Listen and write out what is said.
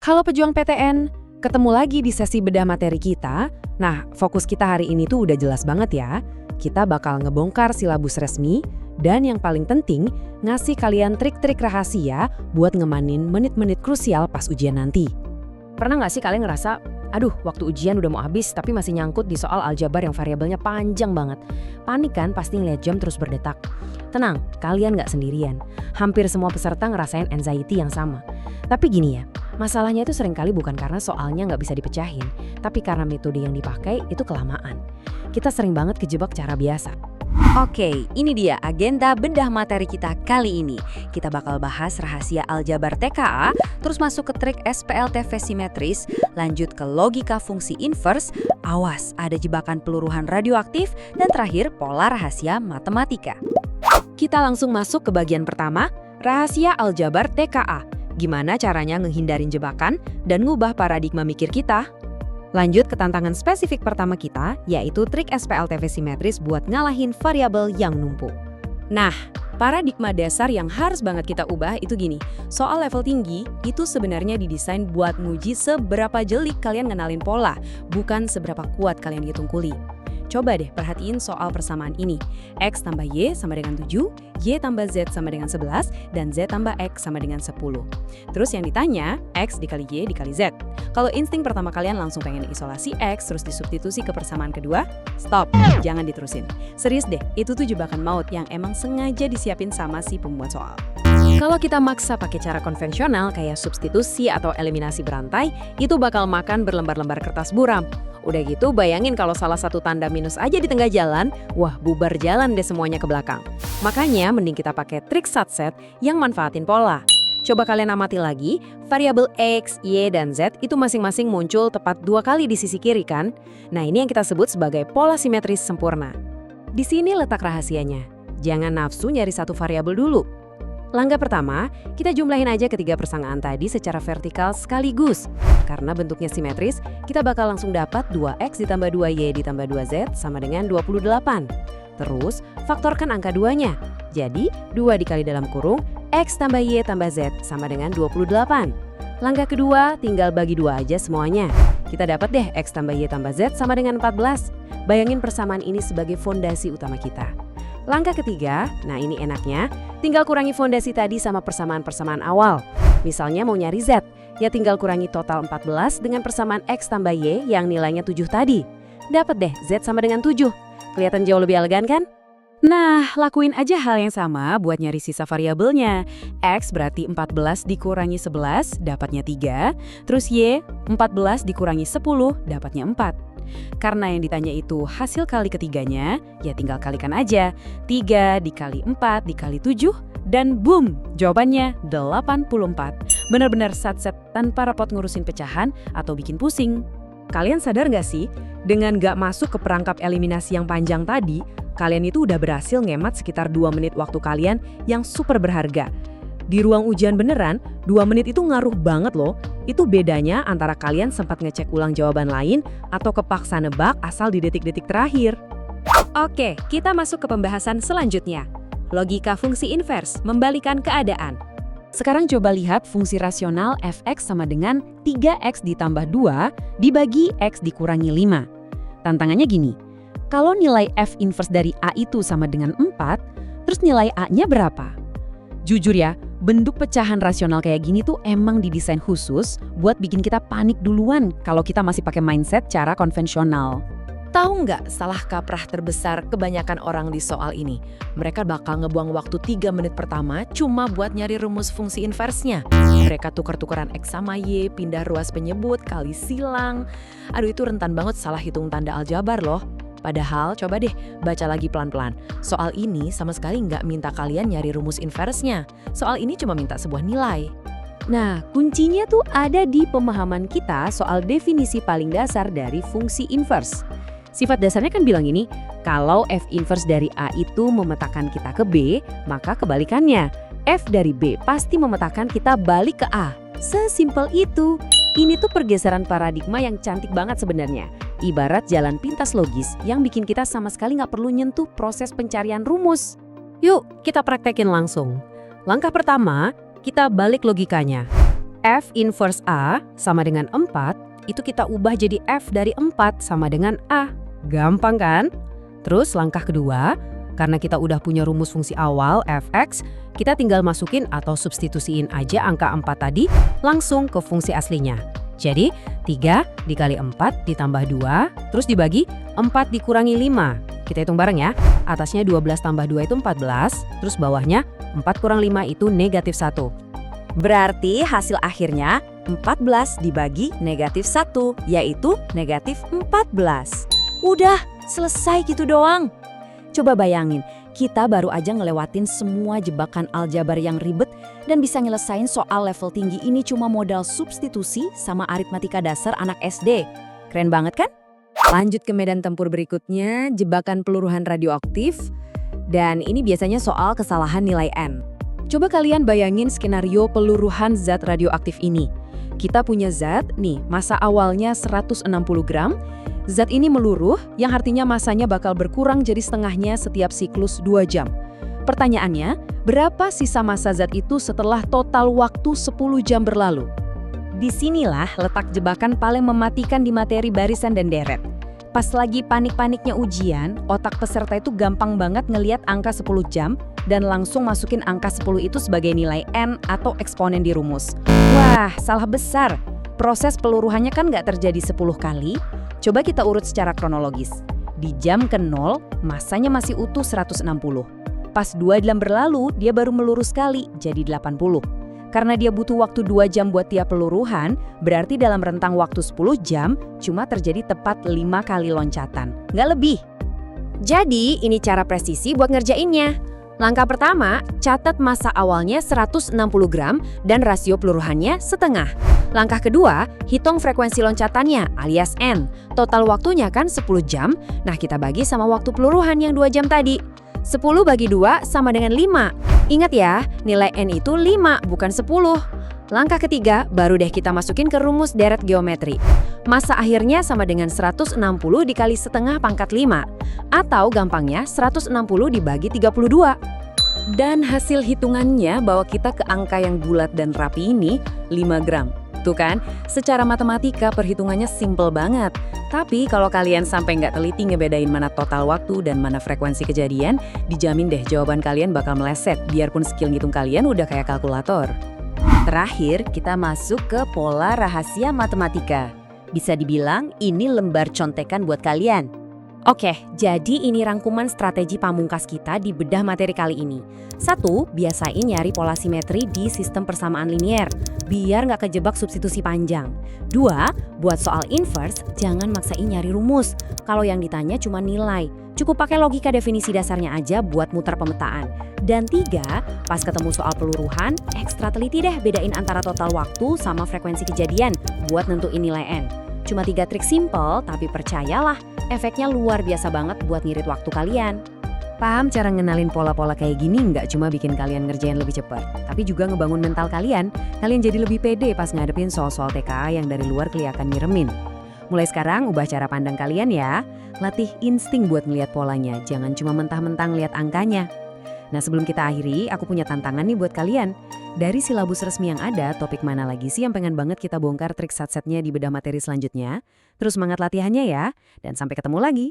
Halo pejuang PTN, ketemu lagi di sesi bedah materi kita. Nah, fokus kita hari ini tuh udah jelas banget ya. Kita bakal ngebongkar silabus resmi, dan yang paling penting, ngasih kalian trik-trik rahasia buat ngemanin menit-menit krusial pas ujian nanti. Pernah nggak sih kalian ngerasa, aduh waktu ujian udah mau habis tapi masih nyangkut di soal aljabar yang variabelnya panjang banget. Panik kan pasti ngeliat jam terus berdetak. Tenang, kalian nggak sendirian. Hampir semua peserta ngerasain anxiety yang sama. Tapi gini ya, masalahnya itu seringkali bukan karena soalnya nggak bisa dipecahin, tapi karena metode yang dipakai itu kelamaan. Kita sering banget kejebak cara biasa. Oke, ini dia agenda bedah materi kita kali ini. Kita bakal bahas rahasia aljabar TKA, terus masuk ke trik SPLTV simetris, lanjut ke logika fungsi inverse, awas ada jebakan peluruhan radioaktif, dan terakhir pola rahasia matematika. Kita langsung masuk ke bagian pertama, rahasia aljabar TKA. Gimana caranya ngehindarin jebakan dan ngubah paradigma mikir kita? Lanjut ke tantangan spesifik pertama kita, yaitu trik SPLTV simetris buat ngalahin variabel yang numpuk. Nah, paradigma dasar yang harus banget kita ubah itu gini. Soal level tinggi, itu sebenarnya didesain buat nguji seberapa jeli kalian ngenalin pola, bukan seberapa kuat kalian hitung kuli. Coba deh perhatiin soal persamaan ini. X tambah Y sama dengan 7, Y tambah Z sama dengan 11, dan Z tambah X sama dengan 10. Terus yang ditanya, X dikali Y dikali Z. Kalau insting pertama kalian langsung pengen isolasi X terus disubstitusi ke persamaan kedua, stop, jangan diterusin. Serius deh, itu tuh jebakan maut yang emang sengaja disiapin sama si pembuat soal. Kalau kita maksa pakai cara konvensional kayak substitusi atau eliminasi berantai, itu bakal makan berlembar-lembar kertas buram. Udah gitu bayangin kalau salah satu tanda minus aja di tengah jalan, wah bubar jalan deh semuanya ke belakang. Makanya mending kita pakai trik subset yang manfaatin pola. Coba kalian amati lagi, variabel X, Y, dan Z itu masing-masing muncul tepat 2 kali di sisi kiri kan? Nah ini yang kita sebut sebagai pola simetris sempurna. Di sini letak rahasianya. Jangan nafsu nyari satu variabel dulu. Langkah pertama, kita jumlahin aja ketiga persamaan tadi secara vertikal sekaligus. Karena bentuknya simetris, kita bakal langsung dapat 2X ditambah 2Y ditambah 2Z sama dengan 28. Terus, faktorkan angka 2-nya. Jadi, 2 dikali dalam kurung, X tambah Y tambah Z sama dengan 28. Langkah kedua, tinggal bagi 2 aja semuanya. Kita dapat deh X tambah Y tambah Z sama dengan 14. Bayangin persamaan ini sebagai fondasi utama kita. Langkah ketiga, nah ini enaknya, tinggal kurangi fondasi tadi sama persamaan-persamaan awal. Misalnya mau nyari Z, ya tinggal kurangi total 14 dengan persamaan X tambah Y yang nilainya 7 tadi. Dapat deh Z sama dengan 7. Kelihatan jauh lebih elegan kan? Nah, lakuin aja hal yang sama buat nyari sisa variabelnya. X berarti 14 dikurangi 11, dapatnya 3. Terus Y, 14 dikurangi 10, dapatnya 4. Karena yang ditanya itu hasil kali ketiganya, ya tinggal kalikan aja. 3 dikali 4 dikali 7, dan boom, jawabannya 84. Benar-benar satset tanpa repot ngurusin pecahan atau bikin pusing. Kalian sadar nggak sih, dengan nggak masuk ke perangkap eliminasi yang panjang tadi, kalian itu udah berhasil ngemat sekitar 2 menit waktu kalian yang super berharga. Di ruang ujian beneran, 2 menit itu ngaruh banget loh. Itu bedanya antara kalian sempat ngecek ulang jawaban lain atau kepaksa nebak asal di detik-detik terakhir. Oke, kita masuk ke pembahasan selanjutnya. Logika fungsi inverse, membalikan keadaan. Sekarang coba lihat fungsi rasional fx sama dengan 3x ditambah 2 dibagi x dikurangi 5. Tantangannya gini, kalau nilai f inverse dari a itu sama dengan 4, terus nilai a-nya berapa? Jujur ya, bentuk pecahan rasional kayak gini tuh emang didesain khusus buat bikin kita panik duluan kalau kita masih pakai mindset cara konvensional. Tahu nggak salah kaprah terbesar kebanyakan orang di soal ini? Mereka bakal ngebuang waktu 3 menit pertama cuma buat nyari rumus fungsi inversnya. Mereka tukar-tukaran X sama Y, pindah ruas penyebut, kali silang. Aduh itu rentan banget salah hitung tanda aljabar loh. Padahal coba deh baca lagi pelan-pelan. Soal ini sama sekali nggak minta kalian nyari rumus inversnya. Soal ini cuma minta sebuah nilai. Nah, kuncinya tuh ada di pemahaman kita soal definisi paling dasar dari fungsi inverse. Sifat dasarnya kan bilang ini, kalau f inverse dari A itu memetakan kita ke B, maka kebalikannya. F dari B pasti memetakan kita balik ke A. Sesimpel itu. Ini tuh pergeseran paradigma yang cantik banget sebenarnya. Ibarat jalan pintas logis yang bikin kita sama sekali nggak perlu nyentuh proses pencarian rumus. Yuk, kita praktekin langsung. Langkah pertama, kita balik logikanya. F inverse A sama dengan 4, itu kita ubah jadi F dari 4 sama dengan A. Gampang kan? Terus langkah kedua, karena kita udah punya rumus fungsi awal fx, kita tinggal masukin atau substitusiin aja angka 4 tadi langsung ke fungsi aslinya. Jadi 3 dikali 4 ditambah 2, terus dibagi 4 dikurangi 5. Kita hitung bareng ya, atasnya 12 tambah 2 itu 14, terus bawahnya 4 kurang 5 itu negatif 1. Berarti hasil akhirnya 14 dibagi negatif 1, yaitu negatif 14. Udah, selesai gitu doang. Coba bayangin, kita baru aja ngelewatin semua jebakan aljabar yang ribet dan bisa nyelesain soal level tinggi ini cuma modal substitusi sama aritmatika dasar anak SD. Keren banget kan? Lanjut ke medan tempur berikutnya, jebakan peluruhan radioaktif. Dan ini biasanya soal kesalahan nilai N. Coba kalian bayangin skenario peluruhan zat radioaktif ini. Kita punya zat, nih, massa awalnya 160 gram. Zat ini meluruh, yang artinya massanya bakal berkurang jadi setengahnya setiap siklus 2 jam. Pertanyaannya, berapa sisa massa zat itu setelah total waktu 10 jam berlalu? Disinilah letak jebakan paling mematikan di materi barisan dan deret. Pas lagi panik-paniknya ujian, otak peserta itu gampang banget ngeliat angka 10 jam dan langsung masukin angka 10 itu sebagai nilai N atau eksponen di rumus. Wah, salah besar. Proses peluruhannya kan nggak terjadi 10 kali. Coba kita urut secara kronologis. Di jam ke-0, massanya masih utuh 160. Pas 2 jam berlalu, dia baru meluru sekali, jadi 80. Karena dia butuh waktu 2 jam buat tiap peluruhan, berarti dalam rentang waktu 10 jam, cuma terjadi tepat 5 kali loncatan. Nggak lebih. Jadi, ini cara presisi buat ngerjainnya. Langkah pertama, catat massa awalnya 160 gram dan rasio peluruhannya setengah. Langkah kedua, hitung frekuensi loncatannya alias N. Total waktunya kan 10 jam, nah kita bagi sama waktu peluruhan yang 2 jam tadi. 10 bagi 2 sama dengan 5. Ingat ya, nilai N itu 5, bukan 10. Langkah ketiga, baru deh kita masukin ke rumus deret geometri. Massa akhirnya sama dengan 160 dikali setengah pangkat 5. Atau gampangnya 160 dibagi 32. Dan hasil hitungannya bawa kita ke angka yang bulat dan rapi ini, 5 gram. Tuh kan, secara matematika perhitungannya simple banget. Tapi kalau kalian sampai nggak teliti ngebedain mana total waktu dan mana frekuensi kejadian, dijamin deh jawaban kalian bakal meleset, biarpun skill ngitung kalian udah kayak kalkulator. Terakhir, kita masuk ke pola rahasia matematika. Bisa dibilang ini lembar contekan buat kalian. Oke, jadi ini rangkuman strategi pamungkas kita di bedah materi kali ini. 1. Biasain nyari pola simetri di sistem persamaan linier, biar nggak kejebak substitusi panjang. 2. Buat soal inverse, jangan maksain nyari rumus. Kalau yang ditanya cuma nilai, cukup pakai logika definisi dasarnya aja buat muter pemetaan. Dan 3, pas ketemu soal peluruhan, ekstra teliti deh bedain antara total waktu sama frekuensi kejadian buat nentuin nilai N. Cuma 3 trik simple, tapi percayalah, efeknya luar biasa banget buat ngirit waktu kalian. Paham cara ngenalin pola-pola kayak gini nggak cuma bikin kalian ngerjain lebih cepat, tapi juga ngebangun mental kalian. Kalian jadi lebih pede pas ngadepin soal-soal TKA yang dari luar kelihatan nyeremin. Mulai sekarang, ubah cara pandang kalian ya. Latih insting buat ngeliat polanya, jangan cuma mentah-mentah ngeliat angkanya. Nah, sebelum kita akhiri, aku punya tantangan nih buat kalian. Dari silabus resmi yang ada, topik mana lagi sih yang pengen banget kita bongkar trik satsetnya di bedah materi selanjutnya? Terus semangat latihannya ya, dan sampai ketemu lagi.